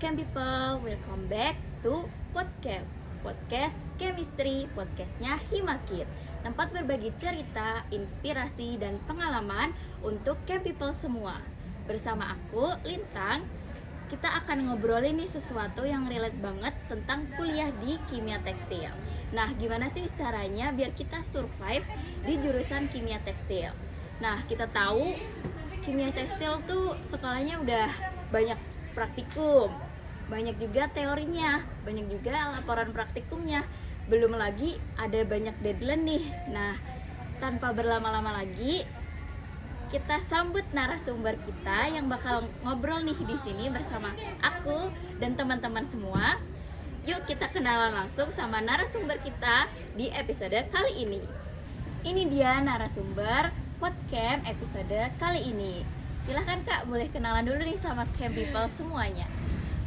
Chem People, welcome back to Podcast Chemistry, podcastnya Himakit. Tempat berbagi cerita, inspirasi, dan pengalaman untuk Chem People semua. Bersama aku, Lintang, kita akan ngobrolin nih sesuatu yang relate banget tentang kuliah di kimia tekstil. Nah, gimana sih caranya biar kita survive di jurusan kimia tekstil? Nah, kita tahu kimia tekstil tuh sekolahnya udah banyak praktikum, banyak juga teorinya, banyak juga laporan praktikumnya. Belum lagi ada banyak deadline nih. Nah, tanpa berlama-lama lagi, kita sambut narasumber kita yang bakal ngobrol nih di sini bersama aku dan teman-teman semua. Yuk kita kenalan langsung sama narasumber kita di episode kali ini. Ini dia narasumber podcast episode kali ini. Silahkan Kak, boleh kenalan dulu nih sama Chem People semuanya.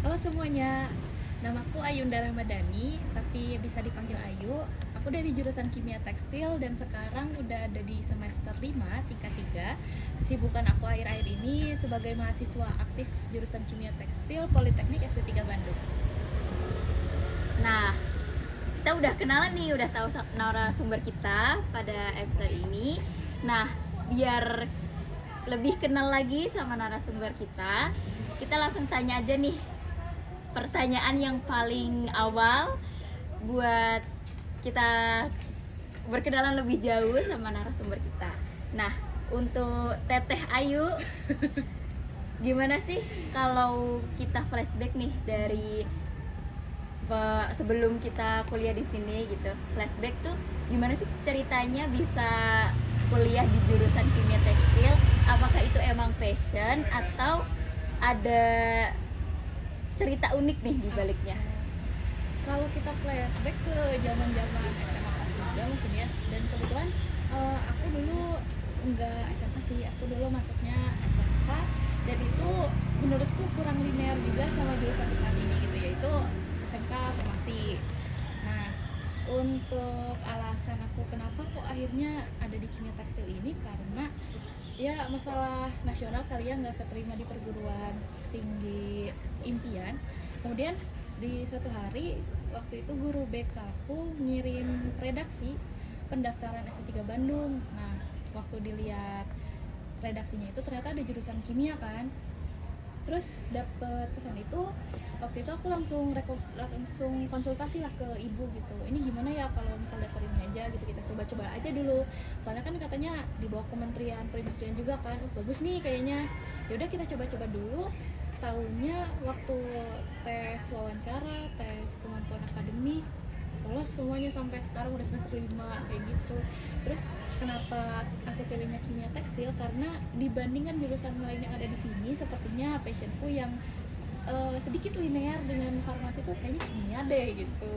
Halo semuanya, namaku Ayunda Ramadhani, tapi bisa dipanggil Ayu. Aku dari jurusan kimia tekstil dan sekarang udah ada di semester 5, tingkat 3. Kesibukan aku akhir-akhir ini sebagai mahasiswa aktif jurusan kimia tekstil Politeknik ST3 Bandung. Nah, kita udah kenalan nih, udah tahu narasumber kita pada episode ini. Nah, biar lebih kenal lagi sama narasumber kita langsung tanya aja nih pertanyaan yang paling awal buat kita berkenalan lebih jauh sama narasumber kita. Nah, untuk Teteh Ayu, gimana sih kalau kita flashback nih dari sebelum kita kuliah di sini gitu. Flashback tuh gimana sih ceritanya bisa kuliah di jurusan kimia tekstil? Apakah itu emang passion atau ada cerita unik nih di baliknya? Kalau kita flashback ke zaman-zaman SMA kelas 3 mungkin ya. Dan kebetulan aku dulu enggak SMA sih, aku dulu masuknya SMK. Dan itu menurutku kurang linear juga sama jurusan saat ini gitu, yaitu SMK Farmasi. Nah, untuk alasan aku kenapa kok akhirnya ada di kimia tekstil ini, karena ya masalah nasional kali ya, nggak keterima di perguruan tinggi impian. Kemudian di suatu hari waktu itu guru BK aku ngirim redaksi pendaftaran S3 Bandung. Nah, waktu dilihat redaksinya itu ternyata ada jurusan kimia kan. Terus dapet pesan itu, waktu itu aku langsung konsultasi lah ke ibu gitu. Ini gimana ya kalau misal daftar ini aja gitu, kita coba-coba aja dulu. Soalnya kan katanya di bawah Kementerian Perindustrian juga kan, bagus nih kayaknya. Yaudah kita coba-coba dulu. Taunya waktu tes wawancara, tes kemampuan akademik, lolos semuanya sampai sekarang udah semester 5 kayak gitu. Terus kenapa aku pilihnya kimia tekstil, karena dibandingkan jurusan lain yang ada di sini, sepertinya passionku yang sedikit linear dengan farmasi tuh kayaknya kimia deh gitu.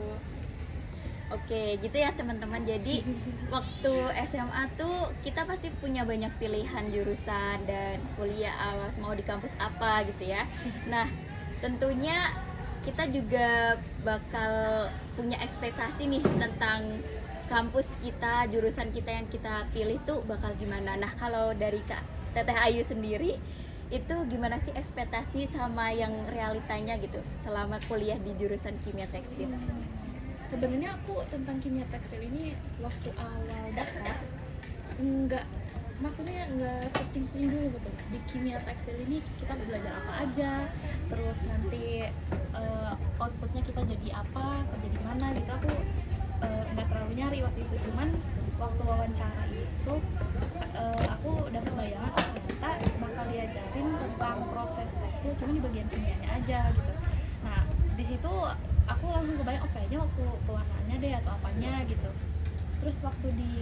Oke, gitu ya teman-teman. Jadi waktu SMA tuh kita pasti punya banyak pilihan jurusan dan kuliah mau di kampus apa gitu ya. Nah, tentunya kita juga bakal punya ekspektasi nih tentang kampus kita, jurusan kita yang kita pilih tuh bakal gimana. Nah, kalau dari Kak Teteh Ayu sendiri, itu gimana sih ekspektasi sama yang realitanya gitu selama kuliah di jurusan kimia tekstil? Sebenarnya aku tentang kimia tekstil ini waktu awal daftar maksudnya nggak searching dulu gitu. Di kimia tekstil ini kita belajar apa aja, terus nanti outputnya kita jadi apa, kerja di mana gitu. Aku nggak terlalu nyari waktu itu. Cuman waktu wawancara itu aku dapat bayangan ternyata bakal diajarin tentang proses tekstil, cuman di bagian kimianya aja gitu. Nah, di situ aku langsung kebayang, oh kayaknya waktu pewarnaannya deh atau apanya gitu. Terus waktu di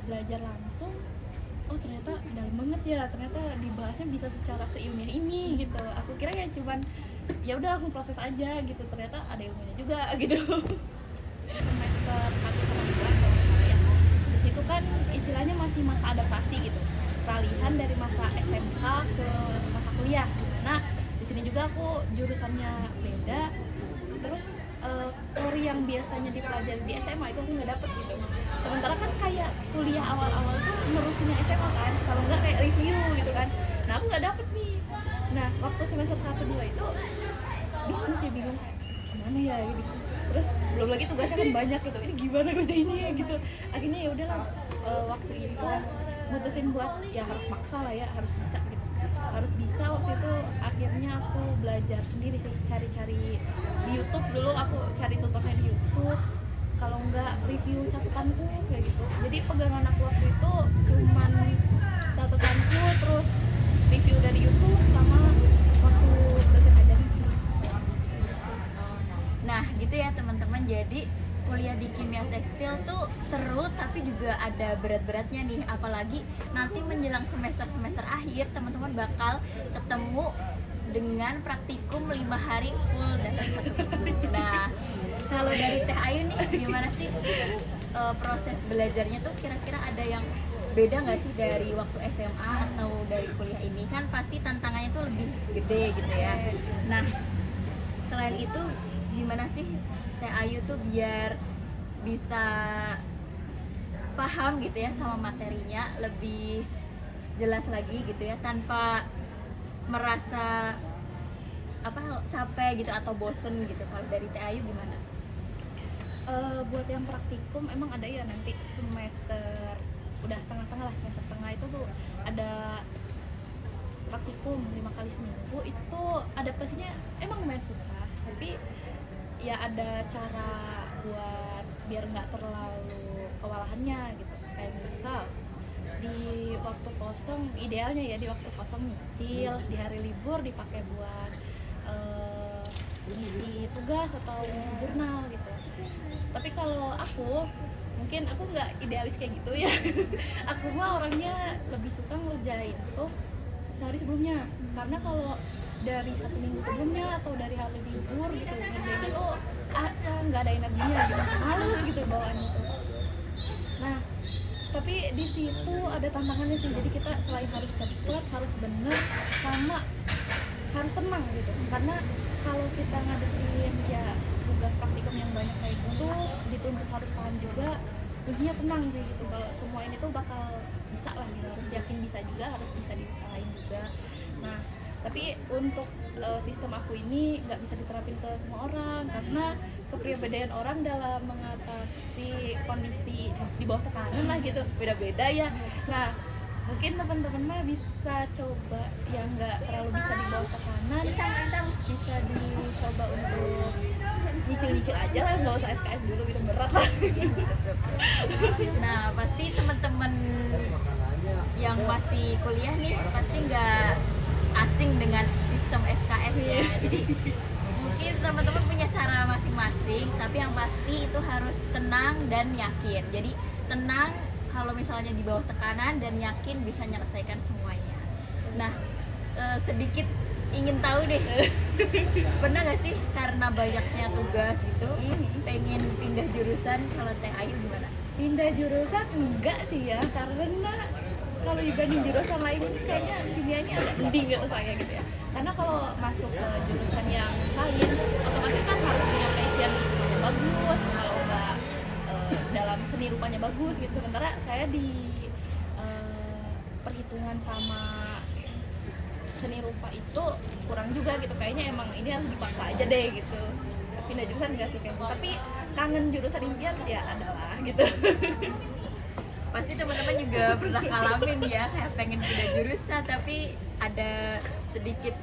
belajar langsung, oh ternyata dalam banget ya, ternyata dibahasnya bisa secara seilmiah ini gitu. Aku kira ya cuman ya udah langsung proses aja gitu, ternyata ada ilmunya juga gitu. Semester 1 sama 2 kalau nggak salah ya, di situ kan istilahnya masih masa adaptasi gitu, peralihan dari masa SMK ke masa kuliah, dimana di Di sini juga aku jurusannya beda, terus teori yang biasanya dipelajari di SMA itu aku nggak dapet gitu. Sementara kan kayak kuliah awal-awal tuh nerusin yang SMA kan, kalau nggak kayak review gitu kan. Nah aku nggak dapet nih. Nah waktu semester 1-2 itu bingung kayak gimana ya gitu. Terus belum lagi tugasnya kan banyak gitu, ini gimana kerjainnya ya gitu. Akhirnya ya udahlah, waktu itu mutusin buat ya harus maksa lah ya, harus bisa gitu. Harus bisa. Waktu itu akhirnya aku belajar sendiri sih, cari-cari di YouTube. Dulu aku cari tutorialnya di YouTube, kalau enggak review catatanku kayak gitu. Jadi pegangan aku waktu itu cuman catatanku, terus review dari YouTube, sama waktu dosen ajarin sih. Nah gitu ya teman-teman, jadi kuliah di kimia tekstil tuh seru tapi juga ada berat-beratnya nih, apalagi nanti menjelang semester akhir teman-teman bakal ketemu dengan praktikum 5 hari full dalam 1 minggu. Nah kalau dari Teh Ayu nih gimana sih proses belajarnya tuh, kira-kira ada yang beda nggak sih dari waktu SMA atau dari kuliah ini? Kan pasti tantangannya tuh lebih gede gitu ya. Nah selain itu gimana sih Teh Ayu tuh biar bisa paham gitu ya sama materinya lebih jelas lagi gitu ya, tanpa merasa capek gitu atau bosen gitu. Kalau dari Teh Ayu gimana? Buat yang praktikum emang ada ya nanti semester udah tengah-tengah lah, semester tengah itu tuh ada praktikum 5 kali seminggu. Itu adaptasinya emang lumayan susah, tapi ya ada cara buat biar nggak terlalu kewalahannya gitu. Kayak misal di waktu kosong, idealnya ya di waktu kosong nyicil, di hari libur dipakai buat ngisi tugas atau ngisi jurnal gitu. Tapi kalau aku, mungkin aku nggak idealis kayak gitu ya. Aku mah orangnya lebih suka ngerjain tuh sehari sebelumnya, karena kalau dari 1 minggu sebelumnya atau dari hari libur gitu ngerjainnya tuh nggak ada energinya gitu, males gitu bawaannya tuh. Nah tapi di situ ada tantangannya sih, jadi kita selain harus cepat, harus bener, sama harus tenang gitu. Karena kalau kita ngadepin ya tugas praktikum yang banyak kayak gitu, dituntut harus paham juga, kuncinya tenang sih gitu. Kalau semua ini tuh bakal bisa lah gitu, harus yakin bisa juga, harus bisa diusahain juga. Nah tapi untuk sistem aku ini nggak bisa diterapin ke semua orang, karena kepribadian orang dalam mengatasi kondisi di bawah tekanan lah gitu beda-beda ya. Nah mungkin teman-teman mah bisa coba yang nggak terlalu bisa di bawah tekanan, bisa dicoba untuk nyicil-nyicil aja lah, nggak usah SKS dulu gitu, berat lah. Nah pasti teman-teman yang masih kuliah nih pasti nggak asing dengan sistem SKS ya. Jadi mungkin teman-teman punya cara masing-masing, tapi yang pasti itu harus tenang dan yakin. Jadi tenang kalau misalnya di bawah tekanan, dan yakin bisa menyelesaikan semuanya. Nah sedikit ingin tahu deh, pernah nggak sih karena banyaknya tugas gitu pengen pindah jurusan? Kalau Teh Ayu gimana? Pindah jurusan enggak sih ya, karena kalau dibanding jurusan lain ini kayaknya kimia ini agak mending gitu saya gitu ya. Karena kalau masuk ke jurusan yang lain otomatis kan harus punya passion yang bagus, kalau nggak dalam seni rupanya bagus gitu. Sementara saya di perhitungan sama seni rupa itu kurang juga gitu, kayaknya emang ini harus dipaksa aja deh gitu. Pindah jurusan enggak sih kayaknya, tapi kangen jurusan impian ya adalah gitu. Pasti teman-teman juga pernah ngalamin ya, kayak pengen pindah jurusan tapi ada sedikit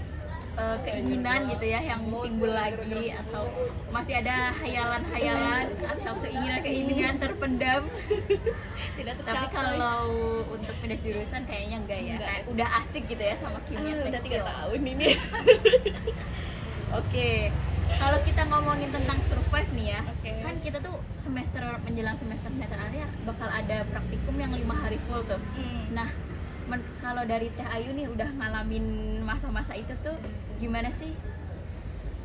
keinginan gitu ya yang timbul lagi, atau masih ada hayalan-hayalan atau keinginan-keinginan terpendam. Tidak Tapi tercapai. kalau untuk pindah jurusan kayaknya enggak ya, Enggak. kayak udah asik gitu ya sama kimia Udah 3 tekstil. tahun ini. Oke, kalau kita ngomongin tentang survive nih ya, Oke. kan kita tuh menjelang semester akhir bakal ada praktikum yang 5 hari full tuh. Nah, kalau dari Teh Ayu nih udah ngalamin masa-masa itu tuh, gimana sih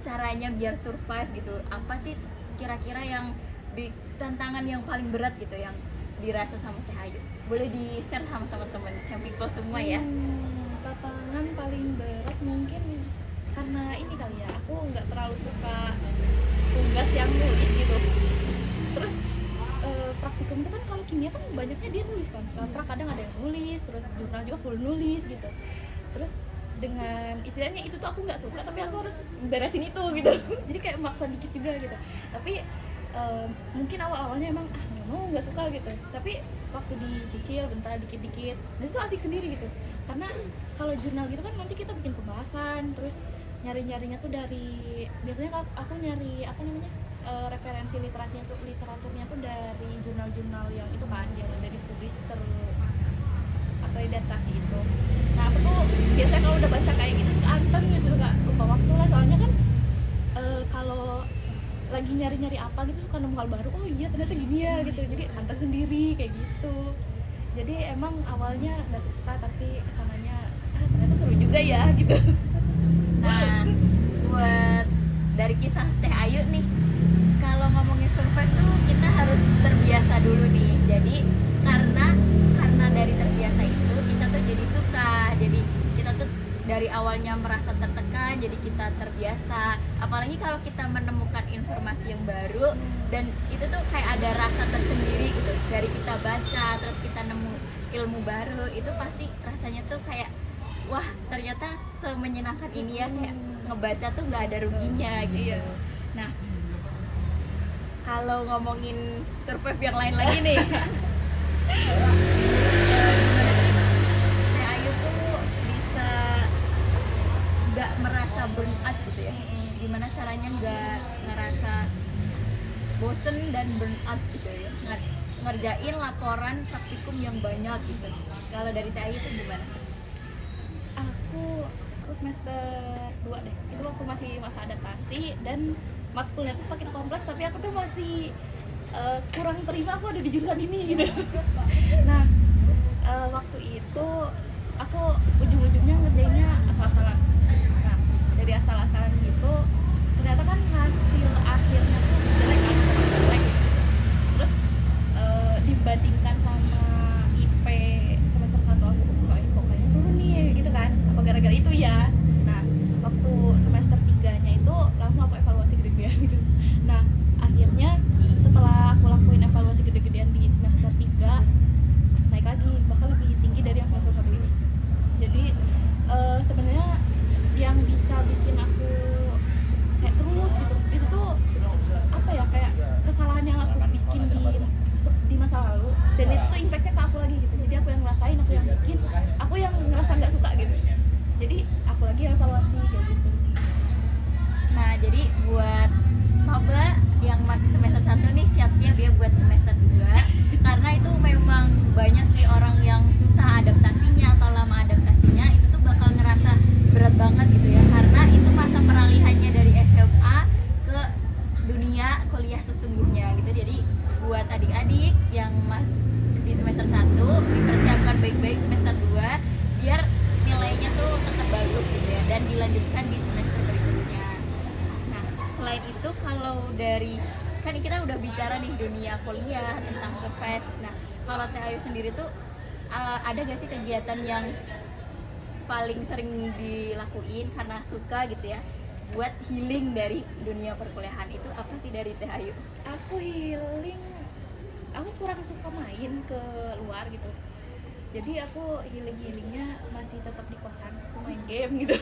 caranya biar survive gitu? Apa sih kira-kira yang tantangan yang paling berat gitu yang dirasa sama Teh Ayu? Boleh di-share sama teman-teman Champ People semua ya. Tantangan paling berat mungkin karena ini kali ya, aku nggak terlalu suka tugas yang nulis gitu. Terus praktikum itu kan kalau kimia kan banyaknya dia nulis kan, kadang ada yang nulis, terus jurnal juga full nulis gitu. Terus dengan istilahnya itu tuh aku nggak suka, tapi aku harus beresin itu gitu. Jadi kayak maksa dikit juga gitu. Tapi mungkin awalnya emang nggak suka gitu, tapi waktu dicicil bentar dikit-dikit, dan itu asik sendiri gitu. Karena kalau jurnal gitu kan nanti kita bikin pembahasan, terus nyarinya tuh dari, biasanya aku nyari apa namanya, referensi literaturnya tuh dari jurnal-jurnal yang itu kan, yang dari publis terakreditasi itu. Nah aku tuh biasanya kalau udah baca kayak gitu anteng gitu, nggak lupa waktu lah, soalnya kan kalau lagi nyari-nyari apa gitu suka nemu hal baru, oh iya ternyata gini ya gitu, jadi anteng sendiri kayak gitu. Jadi emang awalnya nggak suka, tapi sananya ternyata seru juga ya gitu. Nah, buat dari kisah Teh Ayu nih, kalau ngomongin survei tuh kita harus terbiasa dulu nih. Jadi karena dari terbiasa itu kita tuh jadi suka. Jadi kita tuh dari awalnya merasa tertekan, jadi kita terbiasa. Apalagi kalau kita menemukan informasi yang baru dan itu tuh kayak ada rasa tersendiri gitu. Dari kita baca, terus kita nemu ilmu baru, itu pasti rasanya tuh kayak wah ternyata semenyenangkan ini ya, kayak ngebaca tuh nggak ada ruginya gitu. Nah, kalau ngomongin survive yang lain lagi nih, Teh Ayu tuh bisa nggak merasa burn out gitu ya? Gimana caranya nggak ngerasa bosen dan burn out gitu ya? Ngerjain laporan praktikum yang banyak gitu. Kalau dari Teh Ayu tuh gimana? Aku semester 2 deh, itu waktu masih masa adaptasi dan matkulnya tuh semakin kompleks, tapi aku tuh masih kurang terima aku ada di jurusan ini gitu. Nah waktu itu aku ujung-ujungnya ngerjainnya asal-asalan. Nah dari asal-asalan gitu ternyata kan hasil akhirnya tuh jelek kan, jelek. Terus dibandingkan sama IP semester 1 aku pokoknya turun nih gitu kan, apa gara-gara itu ya. Nah waktu semester 3-nya itu langsung aku evaluasi gede-gedean gitu. Nah akhirnya setelah aku lakuin evaluasi gede-gedean di semester 3, naik lagi, bahkan lebih tinggi dari yang semester 1 ini. Jadi sebenarnya yang bisa bikin aku kayak terus gitu, itu tuh apa ya, kayak kesalahan yang aku bikin di masa lalu, dan itu tuh impactnya ke aku lagi gitu. Jadi aku yang ngerasain, aku yang bikin, aku yang ngerasa nggak suka gitu. Jadi aku lagi evaluasi kayak gitu. Nah, jadi buat maba yang masih semester 1 nih, siap-siap ya buat semester 2. Karena itu memang banyak sih orang yang susah adaptasinya atau lama adaptasinya, itu tuh bakal ngerasa berat banget gitu ya. Karena itu masa peralihannya dari SMA ke dunia kuliah sesungguhnya gitu. Jadi buat adik-adik yang masih semester 1, dipersiapkan baik-baik semester 2 biar nilainya tuh tetap bagus gitu ya, dan dilanjutkan di semester berikutnya. Nah, selain itu kalau dari, kan kita udah bicara nih dunia kuliah tentang survive. Nah, kalau Teh Ayu sendiri tuh ada gak sih kegiatan yang paling sering dilakuin karena suka gitu ya, buat healing dari dunia perkuliahan? Itu apa sih dari Teh Ayu? Aku healing, aku kurang suka main ke luar gitu. Jadi aku healingnya masih tetap di kosan, aku main game gitu.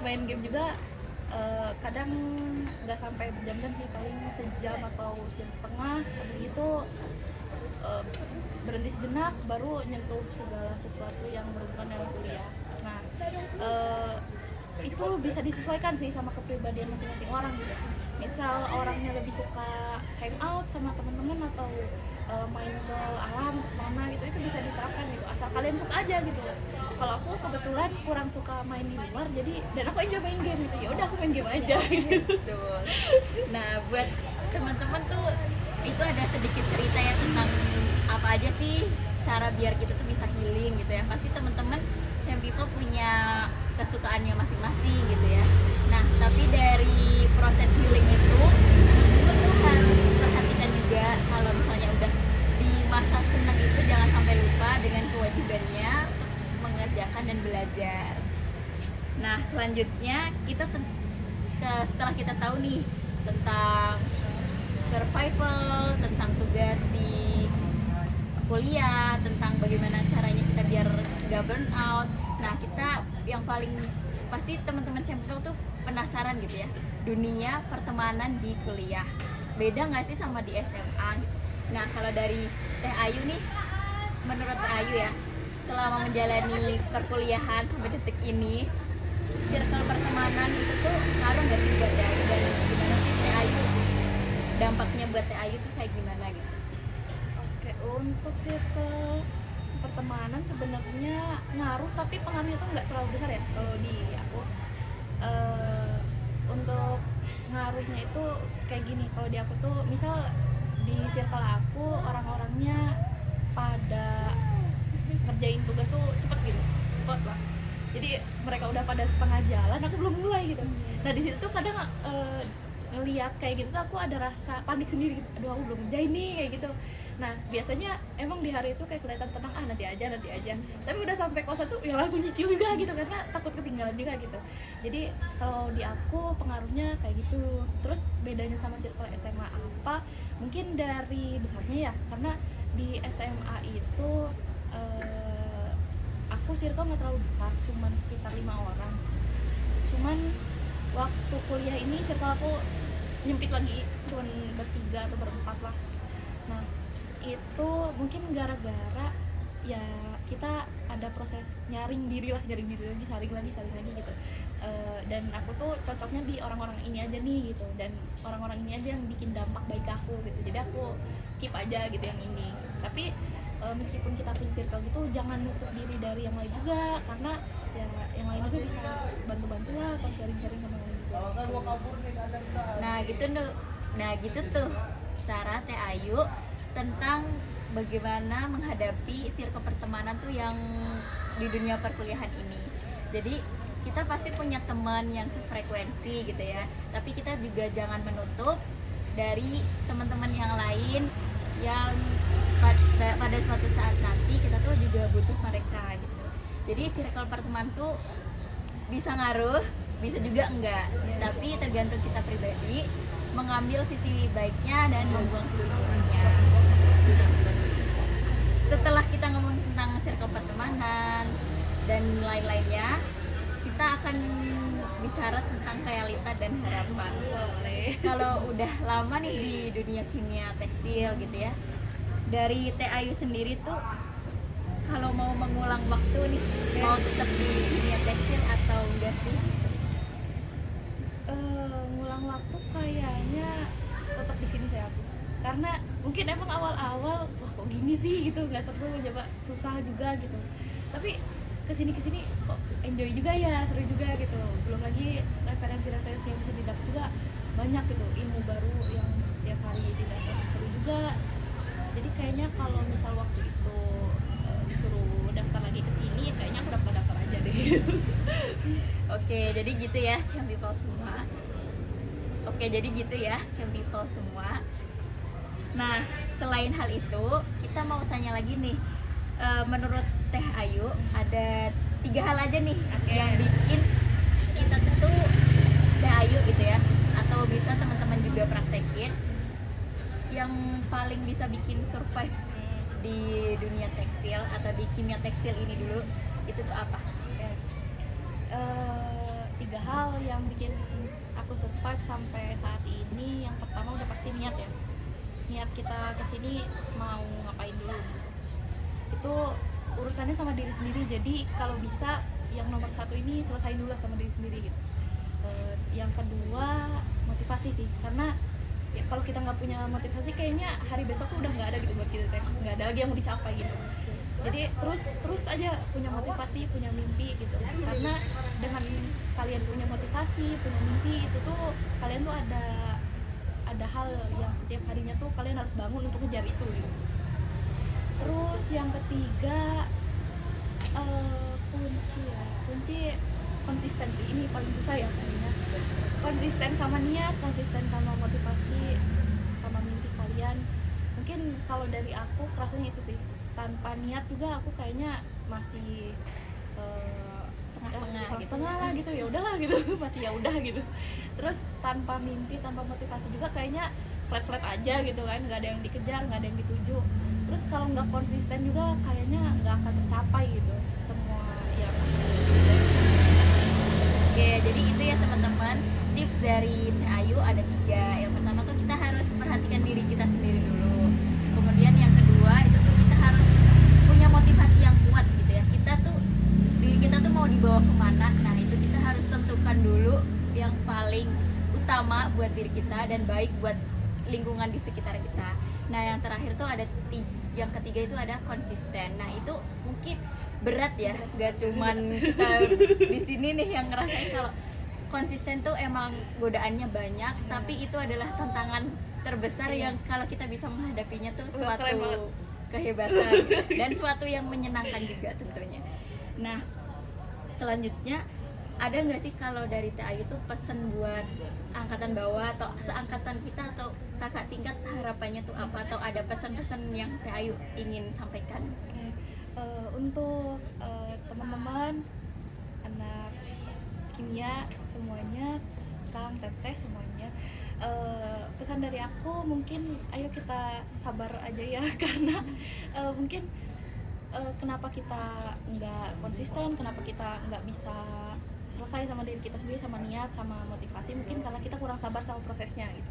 Main game juga kadang nggak sampai berjam-jam sih, paling sejam atau sejam setengah. Habis itu berhenti sejenak, baru nyentuh segala sesuatu yang berhubungan dengan kuliah. Nah itu bisa disesuaikan sih sama kepribadian masing-masing orang gitu. Misal orangnya lebih suka hangout sama teman-teman atau main ke alam kemana gitu, itu bisa diterapkan gitu, asal kalian suka aja gitu. Kalau aku kebetulan kurang suka main di luar, jadi dan aku enjoy main game gitu, ya udah aku main game aja gitu. Betul. Nah, buat teman-teman tuh itu ada sedikit cerita ya tentang apa aja sih cara biar kita tuh bisa healing gitu ya. Pasti teman-teman Champ People punya kesukaannya masing-masing gitu ya. Nah, tapi dari proses healing itu tuh harus perhatikan juga kalau misalnya udah di masa senang itu jangan sampai lupa dengan kewajibannya untuk mengerjakan dan belajar. Nah, selanjutnya kita setelah kita tahu nih tentang survival, tentang tugas di kuliah, tentang bagaimana caranya kita biar gak burn out. Nah, kita yang paling pasti teman-teman Cempel tuh penasaran gitu ya, dunia pertemanan di kuliah. Beda nggak sih sama di SMA gitu. Nah, kalau dari Teh Ayu nih, menurut Teh Ayu ya, selama menjalani perkuliahan sampai detik ini, circle pertemanan itu tuh ngaruh nggak sih buat Teh Ayu, dan gimana sih Teh Ayu, dampaknya buat Teh Ayu tuh kayak gimana gitu? Oke, untuk circle pertemanan sebenarnya ngaruh, tapi pengaruhnya tuh nggak terlalu besar ya kalau di aku. Untuk ngaruhnya itu kayak gini, kalau di aku tuh misal di circle aku orang-orangnya pada ngerjain tugas tuh cepet gitu, cepet lah. Jadi mereka udah pada setengah jalan, aku belum mulai gitu. Nah di situ tuh kadang ngeliat kayak gitu tuh aku ada rasa panik sendiri gitu. Aduh, aku belum ngerjain nih kayak gitu. Nah biasanya emang di hari itu kayak kelihatan tenang, nanti aja. Tapi udah sampai kosan tuh ya langsung nyicil juga gitu, karena takut ketinggalan juga gitu. Jadi kalau di aku pengaruhnya kayak gitu. Terus bedanya sama circle SMA apa? Mungkin dari besarnya ya, karena di SMA itu aku circle nggak terlalu besar, cuman sekitar 5 orang. Cuman waktu kuliah ini circle aku nyempit lagi, cuman bertiga atau berempat lah. Nah itu mungkin gara-gara ya kita ada proses nyaring diri lagi, saring lagi gitu. Dan aku tuh cocoknya di orang-orang ini aja nih gitu, dan orang-orang ini aja yang bikin dampak baik ke aku gitu. Jadi aku keep aja gitu yang ini. Tapi meskipun kita punya circle gitu, jangan nutup diri dari yang lain juga, karena ya yang lain juga bisa bantu-bantu lah atau sharing-sharing sama yang lain juga. Nah gitu tuh cara Teh Ayu tentang bagaimana menghadapi circle pertemanan tuh yang di dunia perkuliahan ini. Jadi kita pasti punya teman yang sefrekuensi gitu ya, tapi kita juga jangan menutup dari teman-teman yang lain yang pada suatu saat nanti kita tuh juga butuh mereka gitu. Jadi circle pertemanan tuh bisa ngaruh, bisa juga enggak, tapi tergantung kita pribadi mengambil sisi baiknya dan membuang sisi buruknya. Setelah kita ngomong tentang circle pertemanan dan lain-lainnya, kita akan bicara tentang realita dan harapan. Kalau udah lama nih di dunia kimia tekstil gitu ya, dari Teh Ayu sendiri tuh kalau mau mengulang waktu nih, mau tetap di dunia tekstil atau enggak sih? Ngulang waktu kayaknya tetap di sini saya aku, karena mungkin emang awal-awal wah kok gini sih gitu, nggak seru, coba susah juga gitu. Tapi kesini kok enjoy juga ya, seru juga gitu. Belum lagi referensi yang bisa didapat juga banyak gitu, ilmu baru yang tiap hari didapat, seru juga. Jadi kayaknya kalau misal waktu itu disuruh daftar lagi ke sini, kayaknya aku daftar aja deh. Oke, jadi gitu ya Cam People semua. Nah, selain hal itu, kita mau tanya lagi nih. Menurut Teh Ayu, ada 3 hal aja nih yang bikin kita tuh Teh Ayu gitu ya, atau bisa teman-teman juga praktekin, yang paling bisa bikin survive di dunia tekstil atau di kimia tekstil ini dulu, itu tuh apa? 3 hal yang bikin aku survive sampai saat ini. Yang pertama udah pasti niat ya, niat kita kesini mau ngapain dulu gitu. Itu urusannya sama diri sendiri, jadi kalau bisa yang nomor 1 ini selesain dulu sama diri sendiri gitu. Yang kedua motivasi sih, karena ya, kalau kita nggak punya motivasi kayaknya hari besok tuh udah nggak ada gitu buat kita, nggak ada lagi yang mau dicapai gitu. Jadi terus aja punya motivasi, punya mimpi gitu, karena dengan kalian punya motivasi, punya mimpi, itu tuh kalian tuh ada hal yang setiap harinya tuh kalian harus bangun untuk ngejar itu gitu. Terus yang ketiga kunci konsisten sih, ini paling susah ya kayaknya. Konsisten sama niat, konsisten sama motivasi, sama mimpi kalian. Mungkin kalau dari aku kerasanya itu sih, tanpa niat juga aku kayaknya masih setengah-setengah lah gitu, ya udahlah gitu masih ya udah gitu. Terus tanpa mimpi, tanpa motivasi juga kayaknya flat aja gitu kan, nggak ada yang dikejar, nggak ada yang dituju. Terus kalau nggak konsisten juga kayaknya nggak akan tercapai gitu semua yang. Oke, jadi itu ya teman-teman, tips dari Teh Ayu ada 3. Yang pertama tuh kita harus perhatikan diri kita sendiri dulu. Kemudian yang kedua itu tuh kita harus punya motivasi yang kuat gitu ya. Diri kita tuh mau dibawa kemana. Nah itu kita harus tentukan dulu yang paling utama buat diri kita dan baik buat lingkungan di sekitar kita. Nah yang terakhir tuh yang ketiga itu ada konsisten. Nah itu mungkin berat ya, gak cuman kita di sini nih yang ngerasain kalau konsisten tuh emang godaannya banyak, tapi itu adalah tantangan terbesar yang kalau kita bisa menghadapinya tuh suatu kehebatan gitu. Dan suatu yang menyenangkan juga tentunya. Nah selanjutnya ada nggak sih kalau dari Teh Ayu tuh pesan buat angkatan bawah atau seangkatan kita atau kakak tingkat, harapannya tuh apa, atau ada pesan-pesan yang Teh Ayu ingin sampaikan? Untuk teman-teman anak kimia semuanya, Kang, Teteh semuanya, pesan dari aku mungkin ayo kita sabar aja ya karena mungkin kenapa kita nggak konsisten, kenapa kita nggak bisa selesai sama diri kita sendiri, sama niat, sama motivasi, mungkin karena kita kurang sabar sama prosesnya gitu.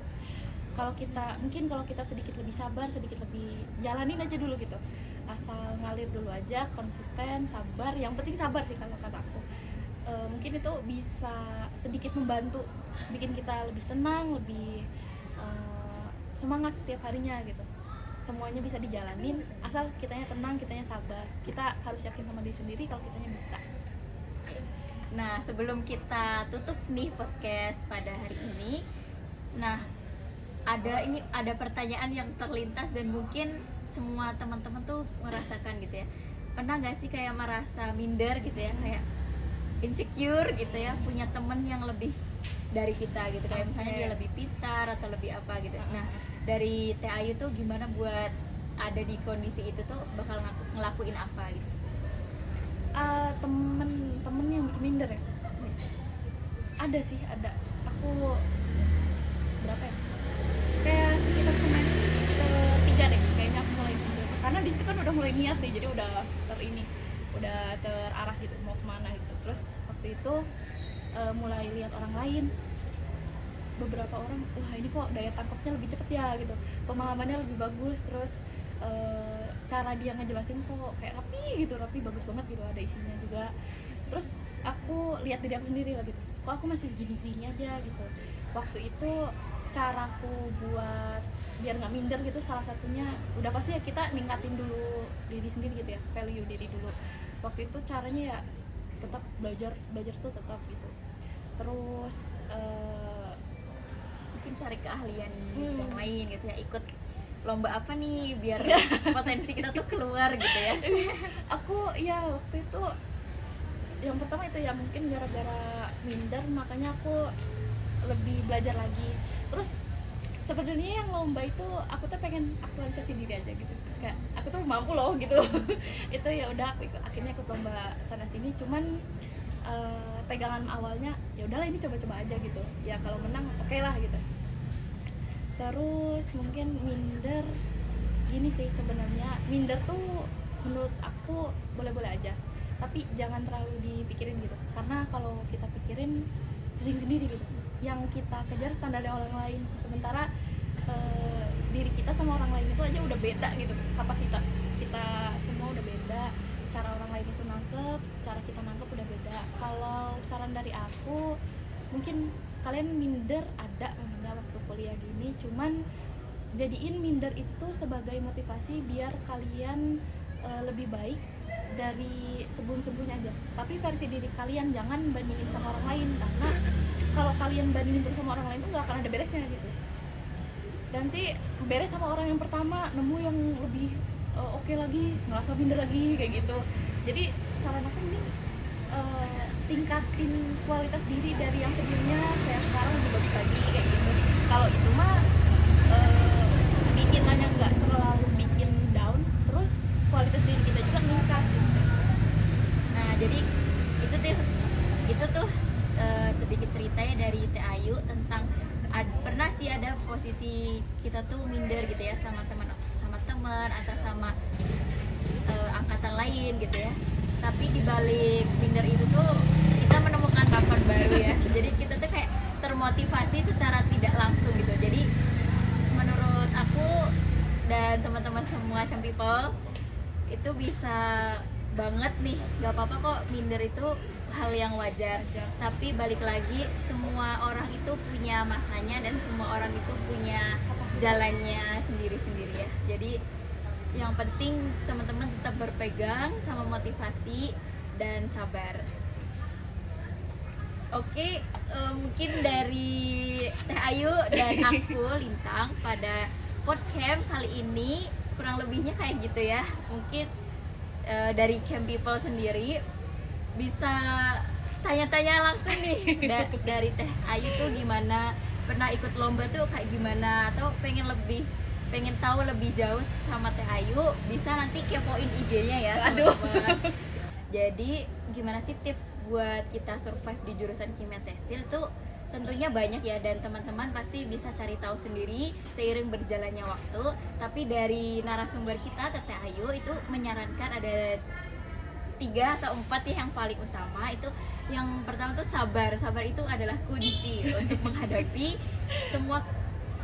Kalau kita sedikit lebih sabar, sedikit lebih jalanin aja dulu gitu, asal ngalir dulu aja, konsisten, sabar, yang penting sabar sih kalau kata aku. Mungkin itu bisa sedikit membantu bikin kita lebih tenang, lebih semangat setiap harinya gitu. Semuanya bisa dijalanin asal kitanya tenang, kitanya sabar. Kita harus yakin sama diri sendiri kalau kitanya bisa. Nah sebelum kita tutup nih podcast pada hari ini, nah ada pertanyaan yang terlintas dan mungkin semua teman-teman tuh merasakan gitu ya. Pernah gak sih kayak merasa minder gitu ya, kayak insecure gitu ya, punya temen yang lebih dari kita gitu, kayak misalnya dia lebih pintar atau lebih apa gitu. Nah dari Teh Ayu tuh gimana buat ada di kondisi itu tuh bakal ngelakuin apa gitu? Temen yang bikin minder ya? Ada sih, ada. Aku berapa ya? Kayak sekitar semester 3 deh kayaknya aku mulai minder. Karena di situ kan udah mulai niat nih, jadi udah terarah gitu mau kemana gitu. Terus waktu itu mulai lihat orang lain, beberapa orang, wah ini kok daya tangkapnya lebih cepet ya gitu, pemahamannya lebih bagus, terus cara dia ngejelasin kok kayak rapi bagus banget gitu, ada isinya juga. Terus aku lihat diri aku sendiri lah gitu, kok aku masih gini-gini aja gitu. Waktu itu caraku buat biar nggak minder gitu, salah satunya udah pasti ya kita ningkatin dulu diri sendiri gitu ya, value diri dulu. Waktu itu caranya ya tetap belajar tuh tetap gitu. Terus mungkin cari keahlian yang lain gitu ya, ikut lomba apa nih biar potensi kita tuh keluar gitu ya. Aku ya waktu itu yang pertama itu ya mungkin gara-gara minder, makanya aku lebih belajar lagi. Terus sebenarnya yang lomba itu aku tuh pengen aktualisasi diri aja gitu, kayak aku tuh mampu loh gitu. Itu ya udah aku akhirnya ikut lomba sana sini, cuman pegangan awalnya ya udahlah ini coba-coba aja gitu ya, kalau menang oke lah gitu. Terus mungkin minder gini sih, sebenarnya minder tuh menurut aku boleh-boleh aja, tapi jangan terlalu dipikirin gitu, karena kalau kita pikirin pusing sendiri gitu. Yang kita kejar standarnya orang lain, sementara diri kita sama orang lain itu aja udah beda gitu, kapasitas kita semua udah beda, cara orang lain itu nangkep, cara kita nangkep udah beda. Kalau saran dari aku, mungkin kalian minder ada waktu kuliah gini, cuman jadiin minder itu sebagai motivasi biar kalian lebih baik dari sebelum-sebelumnya aja, tapi versi diri kalian, jangan bandingin sama orang lain, karena kalau kalian bandingin terus sama orang lain tuh nggak akan ada beresnya gitu. Nanti beres sama orang yang pertama, nemu yang lebih oke lagi, ngerasa minder lagi kayak gitu. Jadi saran aku mending tingkatin kualitas diri dari yang sebelumnya, kayak sekarang lebih bagus lagi kayak gitu. Kalau itu mah bikinannya nggak terlalu bikin down, terus kualitas diri kita juga meningkat gitu. Nah jadi itu tuh posisi kita tuh minder gitu ya sama teman atau sama angkatan lain gitu ya. Tapi di balik minder itu tuh kita menemukan bakat baru ya. Jadi kita tuh kayak termotivasi secara tidak langsung gitu. Jadi menurut aku dan teman-teman semua Camp People itu bisa banget nih, gak apa-apa kok minder itu hal yang wajar. Tapi balik lagi, semua orang itu punya masanya dan semua orang itu punya jalannya sendiri-sendiri ya. Jadi yang penting teman-teman tetap berpegang sama motivasi dan sabar. Oke, mungkin dari Teh Ayu dan aku Lintang pada podcast kali ini kurang lebihnya kayak gitu ya. Mungkin dari Camp People sendiri bisa tanya-tanya langsung nih dari Teh Ayu tuh gimana, pernah ikut lomba tuh kayak gimana, atau pengen tahu lebih jauh sama Teh Ayu, bisa nanti kepoin IG-nya ya teman-teman. Jadi gimana sih tips buat kita survive di jurusan kimia tekstil tuh tentunya banyak ya, dan teman-teman pasti bisa cari tahu sendiri seiring berjalannya waktu. Tapi dari narasumber kita Teh Ayu itu menyarankan ada 3 atau 4 ya yang paling utama. Itu yang pertama tuh sabar itu adalah kunci untuk menghadapi semua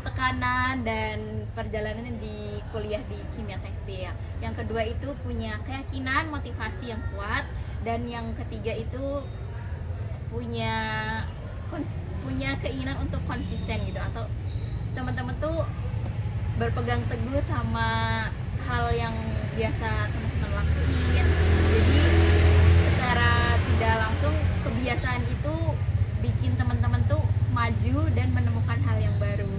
tekanan dan perjalanan di kuliah di kimia tekstil. Yang kedua itu punya keyakinan, motivasi yang kuat, dan yang ketiga itu punya keinginan untuk konsisten gitu, atau teman-teman tuh berpegang teguh sama hal yang biasa teman-teman lakuin. Jadi secara tidak langsung kebiasaan itu bikin teman-teman tuh maju dan menemukan hal yang baru.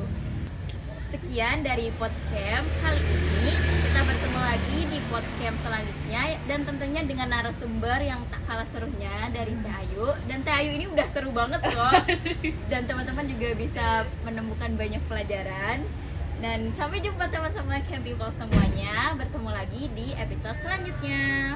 Sekian dari podcast kali ini. Kita bertemu lagi di podcast selanjutnya, dan tentunya dengan narasumber yang tak kalah serunya dari Teh Ayu. Dan Teh Ayu ini udah seru banget loh. Dan teman-teman juga bisa menemukan banyak pelajaran. Dan sampai jumpa teman-teman Camp People semuanya. Bertemu lagi di episode selanjutnya.